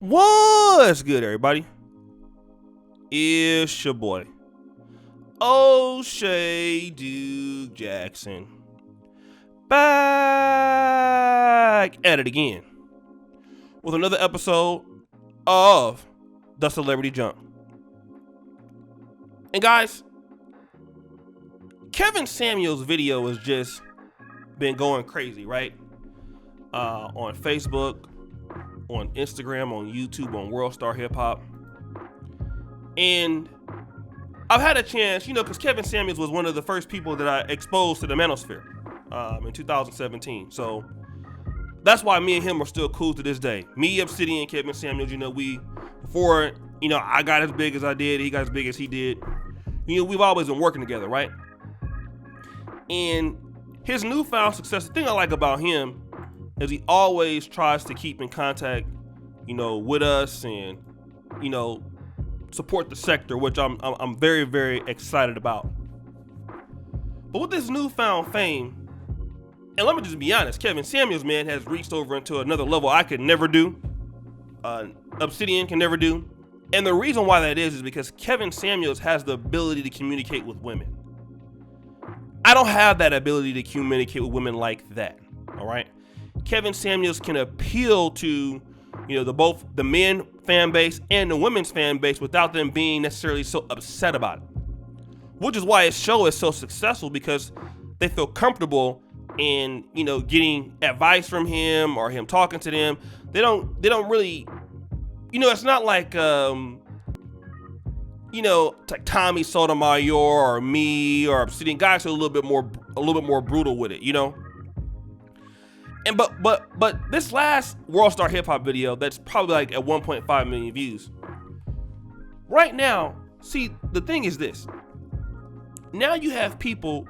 What's good, everybody? It's your boy, O'Shea Duke Jackson, back at it again with another episode of The Celebrity Jump. And guys, Kevin Samuels' video has just been going crazy, right? On Facebook, on Instagram, on YouTube, on World Star Hip Hop. And I've had a chance, because Kevin Samuels was one of the first people that I exposed to the manosphere in 2017. So that's why me and him are still cool to this day. Me, Obsidian, Kevin Samuels, before I got as big as I did, he got as big as he did. We've always been working together, right? And his newfound success, the thing I like about him is he always tries to keep in contact, with us and, support the sector, which I'm very, very excited about. But with this newfound fame, and let me just be honest, Kevin Samuels, man, has reached over into another level I could never do. Obsidian can never do. And the reason why that is because Kevin Samuels has the ability to communicate with women. I don't have that ability to communicate with women like that, all right? Kevin Samuels can appeal to, both the men fan base and the women's fan base without them being necessarily so upset about it. Which is why his show is so successful, because they feel comfortable in, getting advice from him or him talking to them. They don't really, it's not like, like Tommy Sotomayor or me or Obsidian. Guys are a little bit more brutal with it, And but this last World Star Hip Hop video that's probably like at 1.5 million views. Right now, see, the thing is this. Now you have people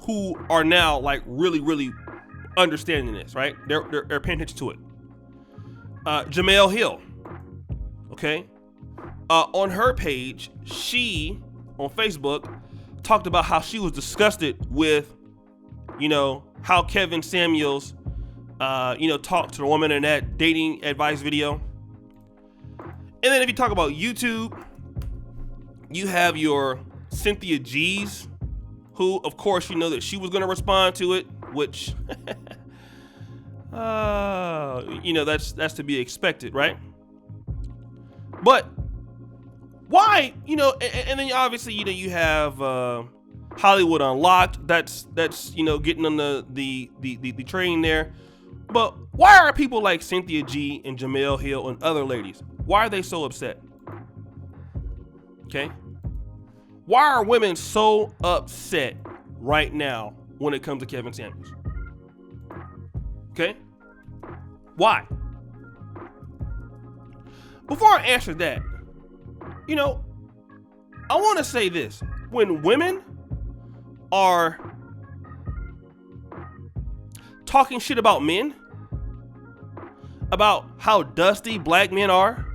who are now like really understanding this, right? They're paying attention to it. Jemele Hill, okay? On her page, she on Facebook talked about how she was disgusted with, how Kevin Samuels talk to the woman in that dating advice video. And then if you talk about YouTube, you have your Cynthia G's, who, of course, that she was going to respond to it, which, that's to be expected, right? But why, and then obviously, you have Hollywood Unlocked. That's getting on the train there. But why are people like Cynthia G and Jemele Hill and other ladies, why are they so upset? Okay? Why are women so upset right now when it comes to Kevin Samuels? Okay? Why? Before I answer that, I want to say this. When women are talking shit about men, about how dusty black men are,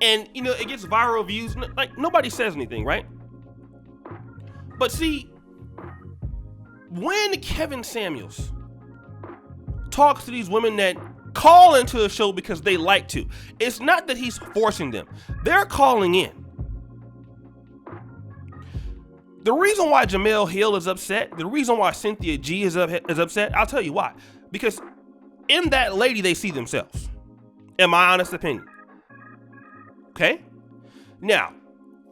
and it gets viral views, like nobody says anything, right? But see, when Kevin Samuels talks to these women that call into the show because they like to, it's not that he's forcing them, they're calling in. The reason why Jemele Hill is upset, the reason why Cynthia G is upset, I'll tell you why. Because in that lady, they see themselves. In my honest opinion. Okay? Now,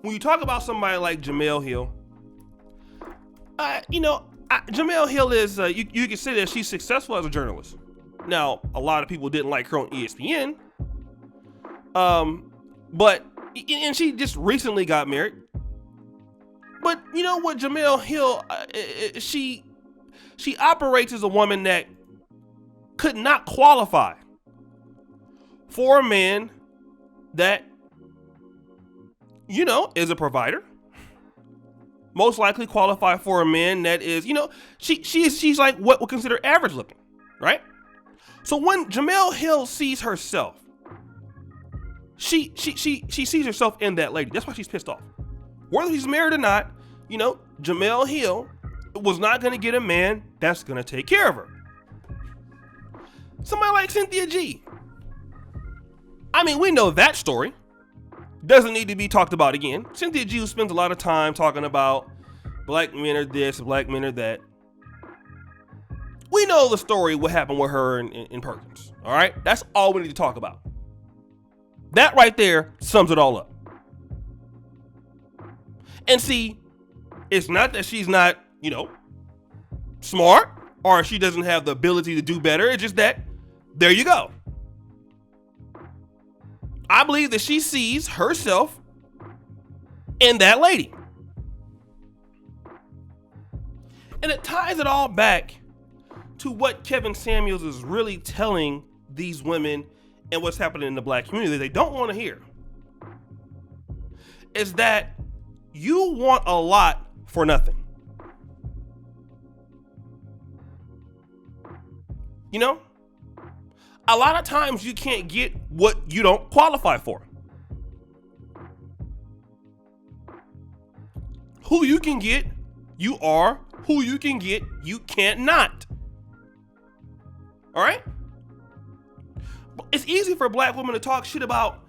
when you talk about somebody like Jemele Hill, Jemele Hill is, you can say that she's successful as a journalist. Now, a lot of people didn't like her on ESPN. But she just recently got married. But you know what, Jemele Hill, she operates as a woman that could not qualify for a man that, is a provider. Most likely qualify for a man that is, she's like what we consider average looking, right? So when Jemele Hill sees herself, she sees herself in that lady. That's why she's pissed off. Whether he's married or not, Jemele Hill was not going to get a man that's going to take care of her. Somebody like Cynthia G. I mean, we know that story. Doesn't need to be talked about again. Cynthia G spends a lot of time talking about black men are this, black men are that. We know the story, what happened with her in Perkins. All right? That's all we need to talk about. That right there sums it all up. And see, it's not that she's not, smart or she doesn't have the ability to do better. It's just that there you go. I believe that she sees herself in that lady. And it ties it all back to what Kevin Samuels is really telling these women and what's happening in the black community that they don't want to hear. Is that you want a lot for nothing. A lot of times you can't get what you don't qualify for. Who you can get, you are. Who you can get, you can't not. All right? It's easy for black women to talk shit about,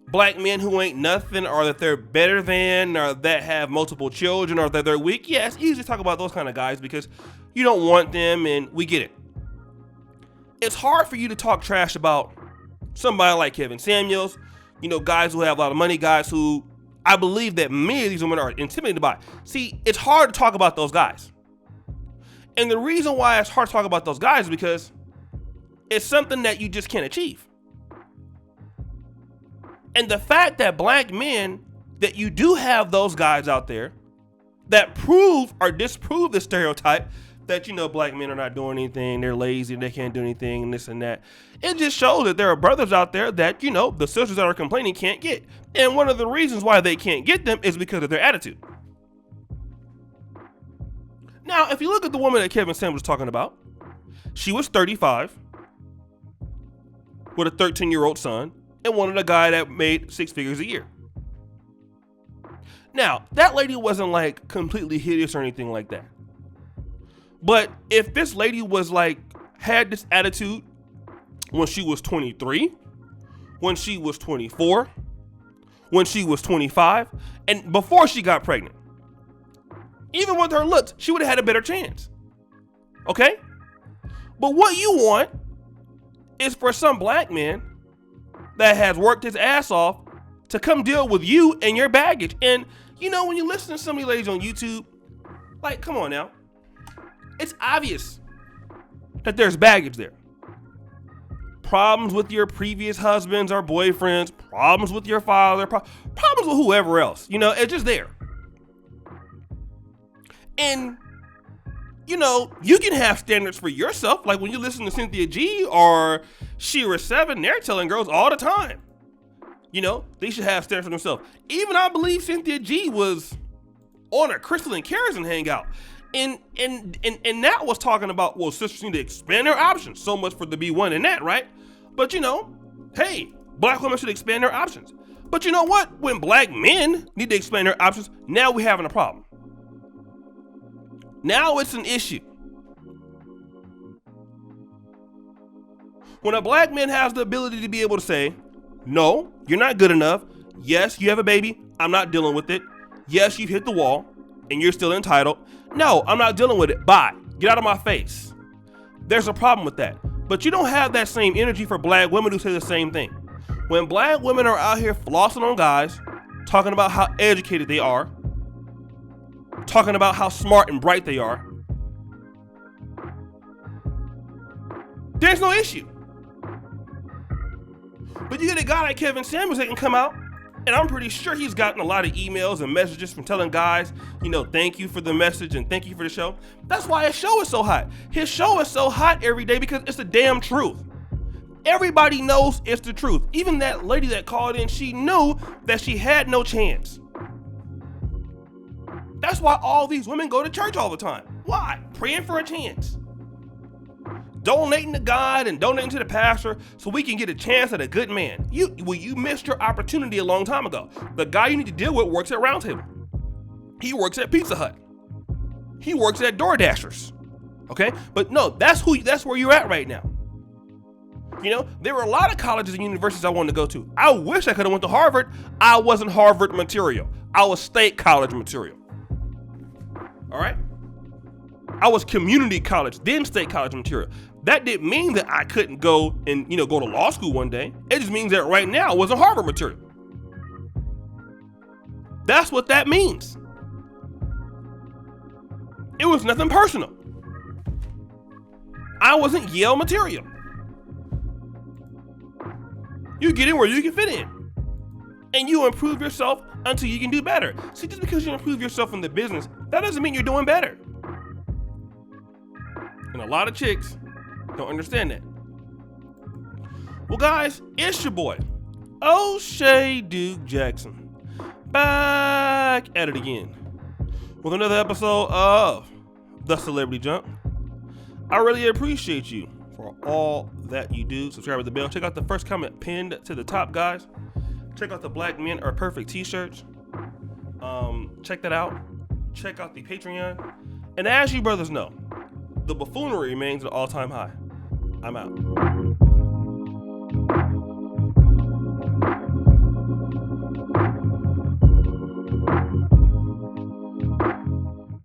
black men who ain't nothing, or that they're better than, or that have multiple children, or that they're weak. Yeah, it's easy to talk about those kind of guys because you don't want them, and we get it. It's hard for you to talk trash about somebody like Kevin Samuels, guys who have a lot of money, guys who I believe that many of these women are intimidated by. See, it's hard to talk about those guys. And the reason why it's hard to talk about those guys is because it's something that you just can't achieve. And the fact that black men, that you do have those guys out there that prove or disprove the stereotype that, black men are not doing anything, they're lazy, they can't do anything, and this and that. It just shows that there are brothers out there that, the sisters that are complaining can't get. And one of the reasons why they can't get them is because of their attitude. Now, if you look at the woman that Kevin Samuels was talking about, she was 35 with a 13-year-old son and wanted a guy that made 6 figures a year. Now, that lady wasn't like completely hideous or anything like that. But if this lady was had this attitude when she was 23, when she was 24, when she was 25, and before she got pregnant, even with her looks, she would have had a better chance. Okay? But what you want is for some black man that has worked his ass off to come deal with you and your baggage. And, when you listen to some of these ladies on YouTube, come on now. It's obvious that there's baggage there. Problems with your previous husbands or boyfriends, problems with your father, problems with whoever else. It's just there. And, you can have standards for yourself. Like when you listen to Cynthia G or Shira 7, they're telling girls all the time, they should have standards for themselves. Even I believe Cynthia G was on a Crystal and Kerrison hangout. And that was talking about, well, sisters need to expand their options. So much for the B1 and that, right? But hey, black women should expand their options. But you know what? When black men need to expand their options, now we're having a problem. Now it's an issue. When a black man has the ability to be able to say, no, you're not good enough. Yes, you have a baby. I'm not dealing with it. Yes, you've hit the wall and you're still entitled. No, I'm not dealing with it. Bye. Get out of my face. There's a problem with that. But you don't have that same energy for black women who say the same thing. When black women are out here flossing on guys, talking about how educated they are, talking about how smart and bright they are, there's no issue. But you get a guy like Kevin Samuels that can come out, and I'm pretty sure he's gotten a lot of emails and messages from telling guys, thank you for the message and thank you for the show. That's why his show is so hot. His show is so hot every day because it's the damn truth. Everybody knows it's the truth. Even that lady that called in, she knew that she had no chance. That's why all these women go to church all the time. Why? Praying for a chance. Donating to God and donating to the pastor so we can get a chance at a good man. You missed your opportunity a long time ago. The guy you need to deal with works at Round Table. He works at Pizza Hut. He works at DoorDashers. Okay? But no, that's where you're at right now. You know, there were a lot of colleges and universities I wanted to go to. I wish I could have went to Harvard. I wasn't Harvard material. I was state college material. All right? I was community college, then state college material. That didn't mean that I couldn't go and, go to law school one day. It just means that right now I wasn't Harvard material. That's what that means. It was nothing personal. I wasn't Yale material. You get in where you can fit in. And you improve yourself until you can do better. See, just because you improve yourself in the business, that doesn't mean you're doing better. And a lot of chicks don't understand that. Well, guys, it's your boy, O'Shea Duke Jackson, back at it again with another episode of The Celebrity Jump. I really appreciate you for all that you do. Subscribe to the bell. Check out the first comment pinned to the top, guys. Check out the Black Men Are Perfect t-shirts. Check that out. Check out the Patreon. And as you brothers know, the buffoonery remains at an all-time high. I'm out.